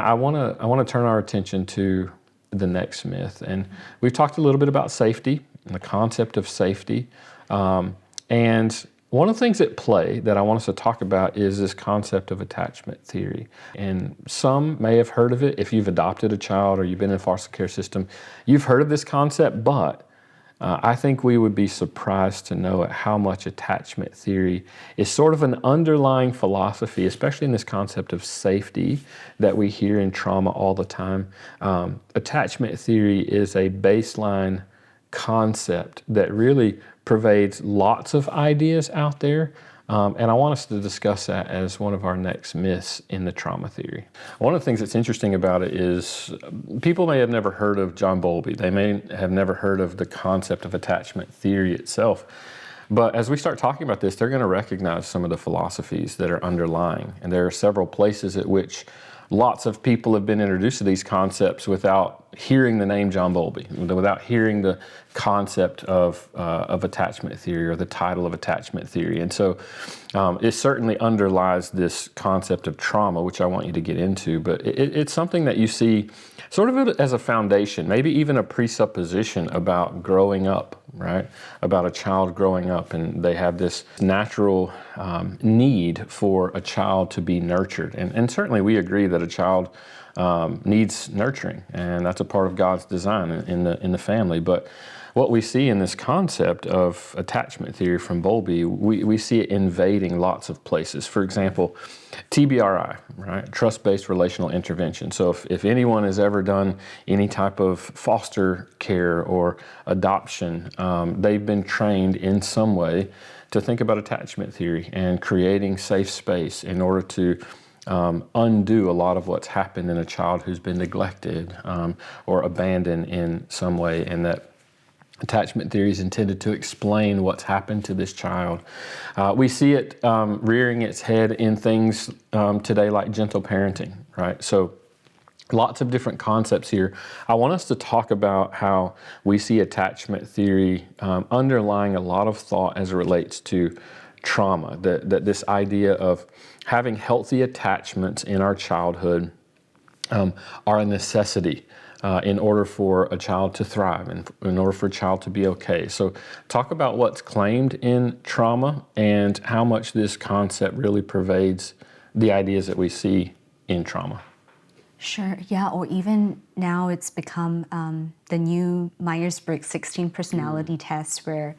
Now, I want to turn our attention to the next myth, and we've talked a little bit about safety and the concept of safety. And one of the things at play that I want us to talk about is this concept of attachment theory. And some may have heard of it. If you've adopted a child or you've been in a foster care system, you've heard of this concept, but I think we would be surprised to know at how much attachment theory is sort of an underlying philosophy, especially in this concept of safety that we hear in trauma all the time. Attachment theory is a baseline concept that really pervades lots of ideas out there. And I want us to discuss that as one of our next myths in the trauma theory. One of the things that's interesting about it is people may have never heard of John Bowlby. They may have never heard of the concept of attachment theory itself. But as we start talking about this, they're going to recognize some of the philosophies that are underlying. And there are several places at which lots of people have been introduced to these concepts without hearing the name John Bowlby, without hearing the concept of attachment theory or the title of attachment theory. And so it certainly underlies this concept of trauma, which I want you to get into, but it's something that you see sort of as a foundation, maybe even a presupposition about growing up, right? About a child growing up, and they have this natural need for a child to be nurtured. And certainly we agree that a child needs nurturing, and that's a part of God's design in the family. But what we see in this concept of attachment theory from Bowlby, we see it invading lots of places. For example, TBRI, right? Trust-based relational intervention. So if anyone has ever done any type of foster care or adoption, they've been trained in some way to think about attachment theory and creating safe space in order to undo a lot of what's happened in a child who's been neglected or abandoned in some way, and that attachment theory is intended to explain what's happened to this child. We see it rearing its head in things today like gentle parenting, right? So lots of different concepts here. I want us to talk about how we see attachment theory underlying a lot of thought as it relates to trauma, that this idea of having healthy attachments in our childhood are a necessity in order for a child to thrive and in order for a child to be okay. So talk about what's claimed in trauma and how much this concept really pervades the ideas that we see in trauma. Sure, yeah, or even now it's become the new Myers-Briggs 16 personality test, where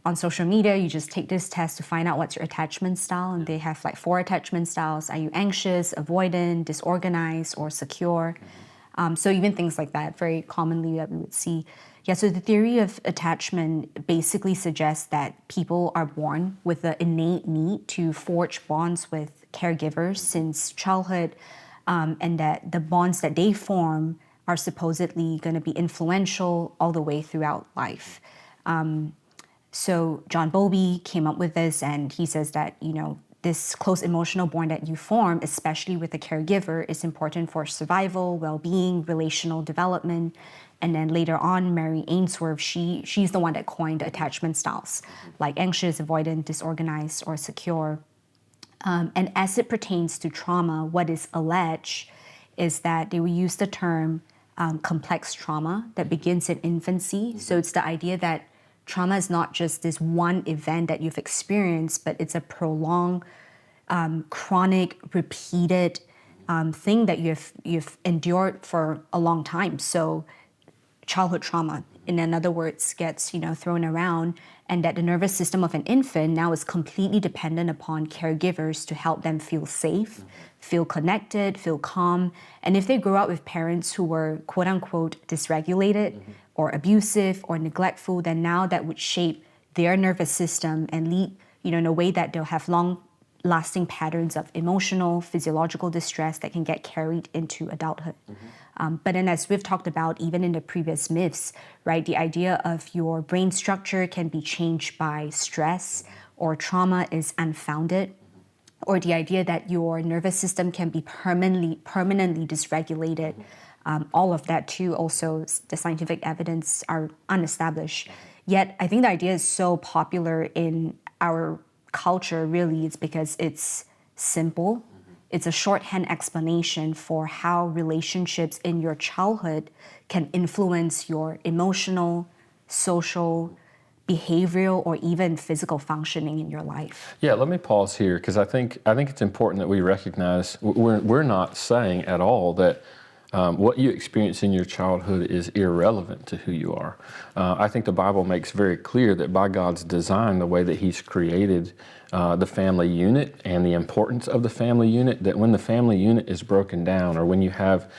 on social media, you just take this test to find out what's your attachment style, and they have like 4 attachment styles. Are you anxious, avoidant, disorganized, or secure? So even things like that, very commonly that we would see. Yeah, so the theory of attachment basically suggests that people are born with an innate need to forge bonds with caregivers since childhood, and that the bonds that they form are supposedly going to be influential all the way throughout life. So John Bowlby came up with this, and he says that, this close emotional bond that you form, especially with a caregiver, is important for survival, well-being, relational development. And then later on, Mary Ainsworth, she's the one that coined attachment styles, like anxious, avoidant, disorganized, or secure. And as it pertains to trauma, what is alleged is that they will use the term complex trauma that begins in infancy. So it's the idea that trauma is not just this one event that you've experienced, but it's a prolonged, chronic, repeated thing that you've endured for a long time. So childhood trauma, in other words, gets thrown around, and that the nervous system of an infant now is completely dependent upon caregivers to help them feel safe, feel connected, feel calm. And if they grow up with parents who were quote unquote dysregulated or abusive or neglectful, then now that would shape their nervous system and lead in a way that they'll have long-lasting patterns of emotional, physiological distress that can get carried into adulthood. But then, as we've talked about, even in the previous myths, right, the idea of your brain structure can be changed by stress, or trauma is unfounded, or the idea that your nervous system can be permanently dysregulated. All of that too, also the scientific evidence are unestablished. Yet I think the idea is so popular in our culture, really, it's because it's simple, it's a shorthand explanation for how relationships in your childhood can influence your emotional, social, behavioral, or even physical functioning in your life. Yeah, let me pause here because I think it's important that we recognize we're not saying at all that what you experience in your childhood is irrelevant to who you are. I think the Bible makes very clear that by God's design, the way that He's created the family unit and the importance of the family unit, that when the family unit is broken down or when you have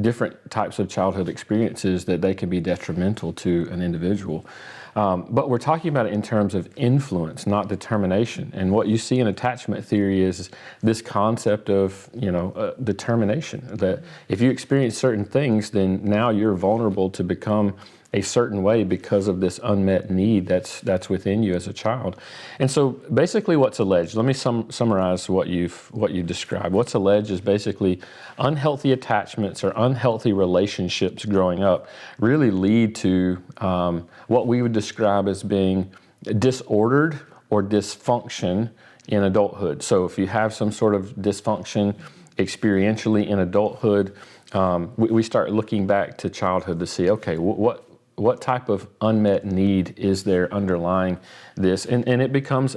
different types of childhood experiences, that they can be detrimental to an individual. But we're talking about it in terms of influence, not determination. And what you see in attachment theory is this concept of, determination, that if you experience certain things, then now you're vulnerable to become a certain way because of this unmet need that's within you as a child. And so basically what's alleged, let me summarize what you described. What's alleged is basically unhealthy attachments or unhealthy relationships growing up really lead to what we would describe as being disordered or dysfunction in adulthood. So if you have some sort of dysfunction experientially in adulthood, we start looking back to childhood to see, okay, what type of unmet need is there underlying this? And it becomes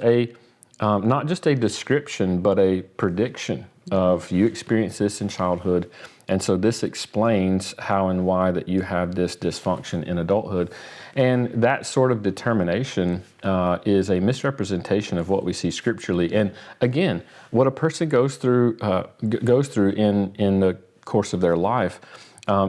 not just a description, but a prediction of you experienced this in childhood. And so this explains how and why that you have this dysfunction in adulthood. And that sort of determination is a misrepresentation of what we see scripturally. And again, what a person goes through in the course of their life,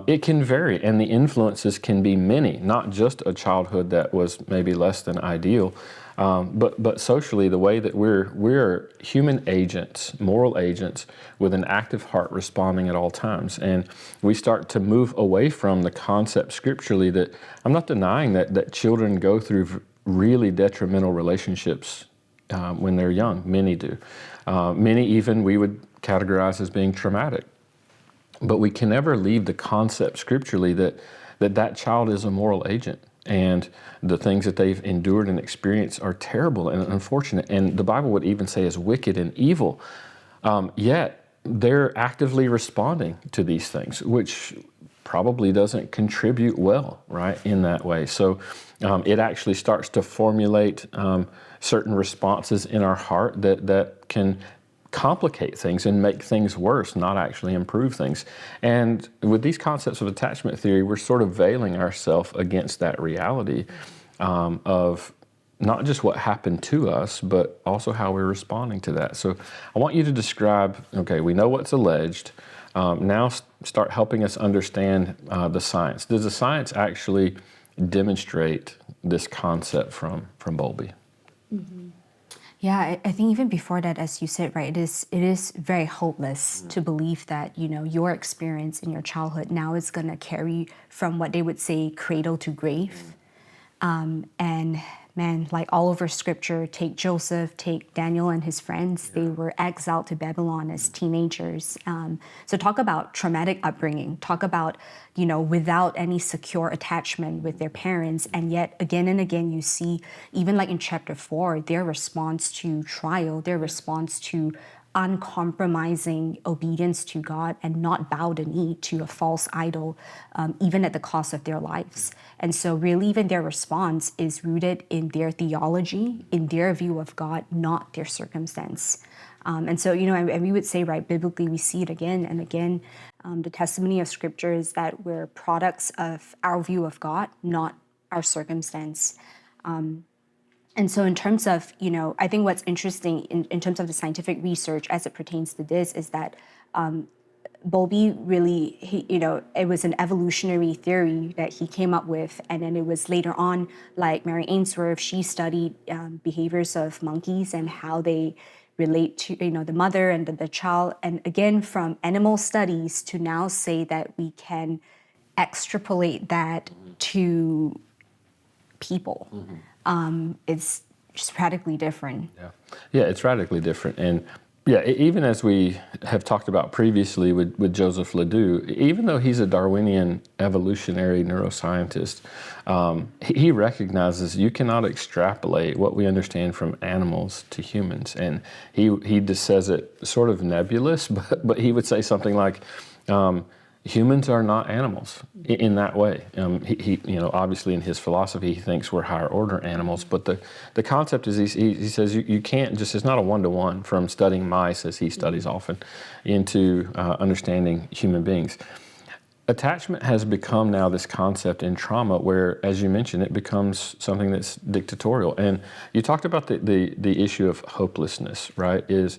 it can vary, and the influences can be many, not just a childhood that was maybe less than ideal, but socially, the way that we're human agents, moral agents, with an active heart responding at all times. And we start to move away from the concept scripturally that I'm not denying that children go through really detrimental relationships when they're young. Many do. Many even we would categorize as being traumatic. But we can never leave the concept scripturally that child is a moral agent, and the things that they've endured and experienced are terrible and unfortunate, and the Bible would even say is wicked and evil. Yet they're actively responding to these things, which probably doesn't contribute well, right, in that way. So it actually starts to formulate certain responses in our heart that can complicate things and make things worse, not actually improve things. And with these concepts of attachment theory, we're sort of veiling ourselves against that reality of not just what happened to us, but also how we're responding to that. So I want you to describe, okay, we know what's alleged. Now start helping us understand the science. Does the science actually demonstrate this concept from Bowlby? Mm-hmm. Yeah, I think even before that, as you said, right, it is very hopeless to believe that, your experience in your childhood now is going to carry from what they would say cradle to grave. And man, like all over scripture, take Joseph, take Daniel and his friends, they were exiled to Babylon as teenagers. So talk about traumatic upbringing, talk about, without any secure attachment with their parents. And yet again and again, you see, even like in chapter 4, their response to trial, their response to uncompromising obedience to God and not bow the knee to a false idol, even at the cost of their lives. And so really even their response is rooted in their theology, in their view of God, not their circumstance. And so, and we would say, right, biblically, we see it again and again. The testimony of scripture is that we're products of our view of God, not our circumstance. And so in terms of, I think what's interesting in terms of the scientific research as it pertains to this is that Bowlby really, it was an evolutionary theory that he came up with. And then it was later on, like Mary Ainsworth, she studied behaviors of monkeys and how they relate to, the mother and the child. And again, from animal studies to now say that we can extrapolate that to people. It's just radically different. Yeah, it's radically different. And Yeah, even as we have talked about previously with Joseph Ledoux, even though he's a Darwinian evolutionary neuroscientist, he recognizes you cannot extrapolate what we understand from animals to humans. And he just says it sort of nebulous, but he would say something like, humans are not animals in that way. He obviously in his philosophy, he thinks we're higher order animals, but the concept is he says you can't just, it's not a one-to-one from studying mice, as he studies often, into understanding human beings. Attachment has become now this concept in trauma where, as you mentioned, it becomes something that's dictatorial. And you talked about the issue of hopelessness, right? Is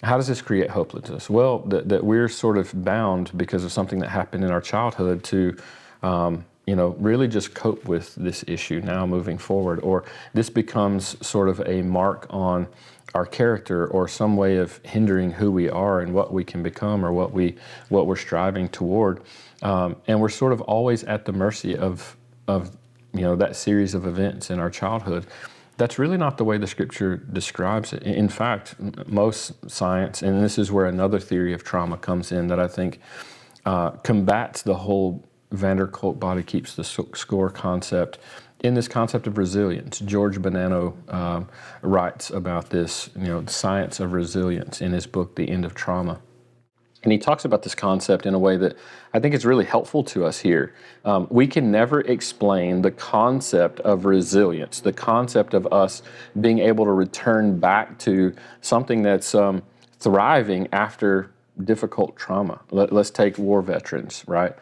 how does this create hopelessness? Well, that we're sort of bound because of something that happened in our childhood to, really just cope with this issue now moving forward. Or this becomes sort of a mark on our character or some way of hindering who we are and what we can become or what we're striving toward. And we're sort of always at the mercy of that series of events in our childhood. That's really not the way the Scripture describes it. In fact, most science, and this is where another theory of trauma comes in that I think combats the whole van der Kolk body keeps the score concept in this concept of resilience. George Bonanno writes about this, the science of resilience in his book, The End of Trauma. And he talks about this concept in a way that I think is really helpful to us here. We can never explain the concept of resilience, the concept of us being able to return back to something that's thriving after difficult trauma. Let's take war veterans, right?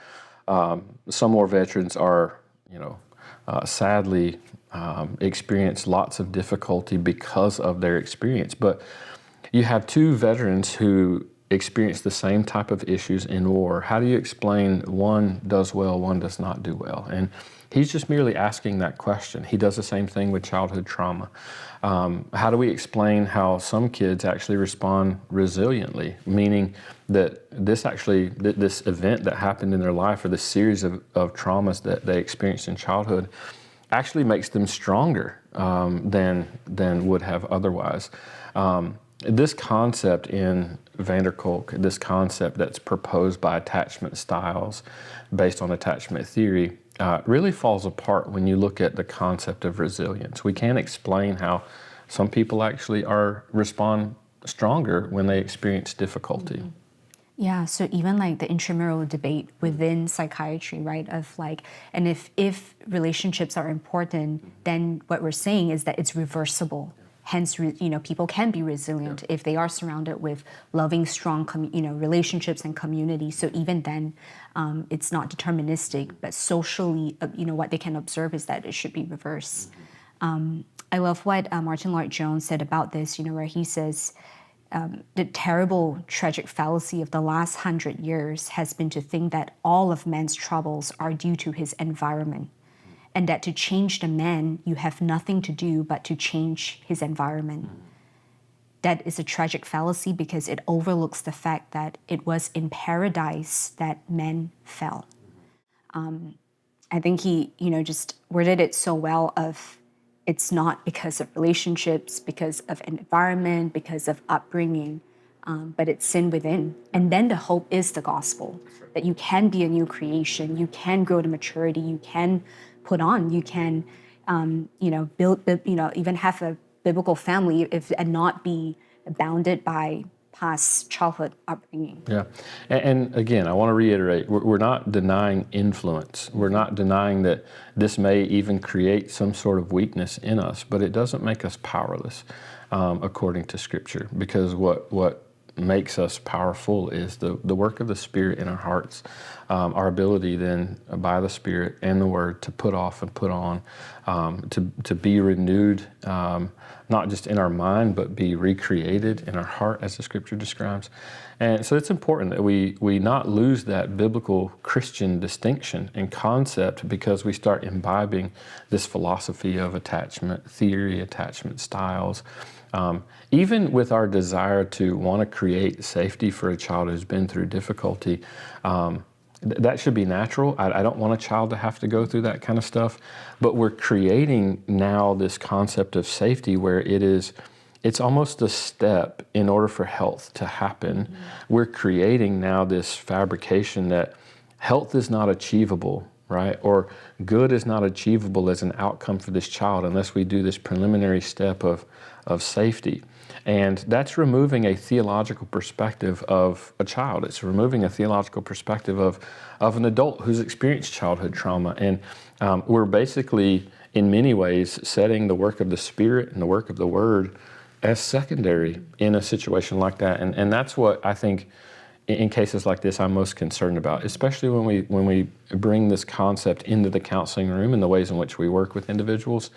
Some war veterans are, sadly experience lots of difficulty because of their experience. But you have two veterans who experience the same type of issues in war. How do you explain one does well, one does not do well? And he's just merely asking that question. He does the same thing with childhood trauma. How do we explain how some kids actually respond resiliently, meaning that this event that happened in their life or this series of traumas that they experienced in childhood actually makes them stronger than would have otherwise? This concept in van der Kolk, this concept that's proposed by attachment styles based on attachment theory, really falls apart when you look at the concept of resilience. We can't explain how some people actually respond stronger when they experience difficulty. Mm-hmm. Yeah, so even like the intramural debate within psychiatry, right? Of like, and if relationships are important, then what we're saying is that it's reversible. Hence, people can be resilient if they are surrounded with loving, strong, relationships and community. So even then, it's not deterministic, but socially, what they can observe is that it should be reversed. I love what Martin Lloyd-Jones said about this, where he says, the terrible, tragic fallacy of the last 100 years has been to think that all of man's troubles are due to his environment, and that to change the man, you have nothing to do but to change his environment. That is a tragic fallacy because it overlooks the fact that it was in paradise that men fell. I think he, just worded it so well of it's not because of relationships, because of environment, because of upbringing, but it's sin within. And then the hope is the gospel, that you can be a new creation, you can grow to maturity, you can put on, you can, build, even have a biblical family and not be bounded by past childhood upbringing. Yeah, and again, I want to reiterate, we're not denying influence. We're not denying that this may even create some sort of weakness in us, but it doesn't make us powerless, according to Scripture, because what makes us powerful is the work of the Spirit in our hearts, our ability then by the Spirit and the Word to put off and put on, to be renewed, not just in our mind, but be recreated in our heart, as the Scripture describes. And so it's important that we not lose that biblical Christian distinction and concept because we start imbibing this philosophy of attachment theory, attachment styles. Even with our desire to want to create safety for a child who's been through difficulty, that should be natural. I don't want a child to have to go through that kind of stuff, but we're creating now this concept of safety where it is it's almost a step in order for health to happen. We're creating now this fabrication that health is not achievable, right? Or good is not achievable as an outcome for this child unless we do this preliminary step of safety. And that's removing a theological perspective of a child. It's removing a theological perspective of an adult who's experienced childhood trauma. And we're basically, in many ways, setting the work of the Spirit and the work of the Word as secondary in a situation like that. And that's what I think in cases like this I'm most concerned about, especially when we bring this concept into the counseling room and the ways in which we work with individuals.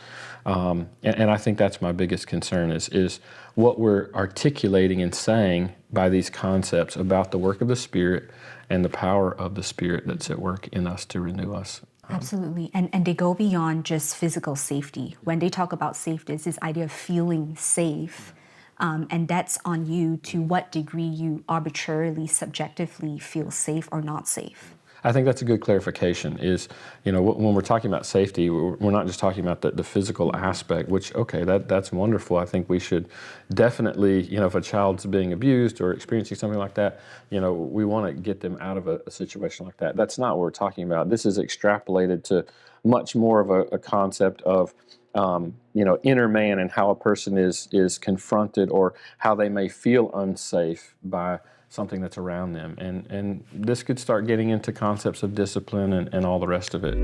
And I think that's my biggest concern is what we're articulating and saying by these concepts about the work of the Spirit and the power of the Spirit that's at work in us to renew us. Absolutely. And they go beyond just physical safety. When they talk about safety, it's this idea of feeling safe. And that's on you to what degree you arbitrarily, subjectively feel safe or not safe. I think that's a good clarification is, when we're talking about safety, we're not just talking about the physical aspect, which, okay, that's wonderful. I think we should definitely, if a child's being abused or experiencing something like that, we want to get them out of a situation like that. That's not what we're talking about. This is extrapolated to much more of a concept of, inner man and how a person is confronted or how they may feel unsafe by something that's around them. And this could start getting into concepts of discipline and all the rest of it.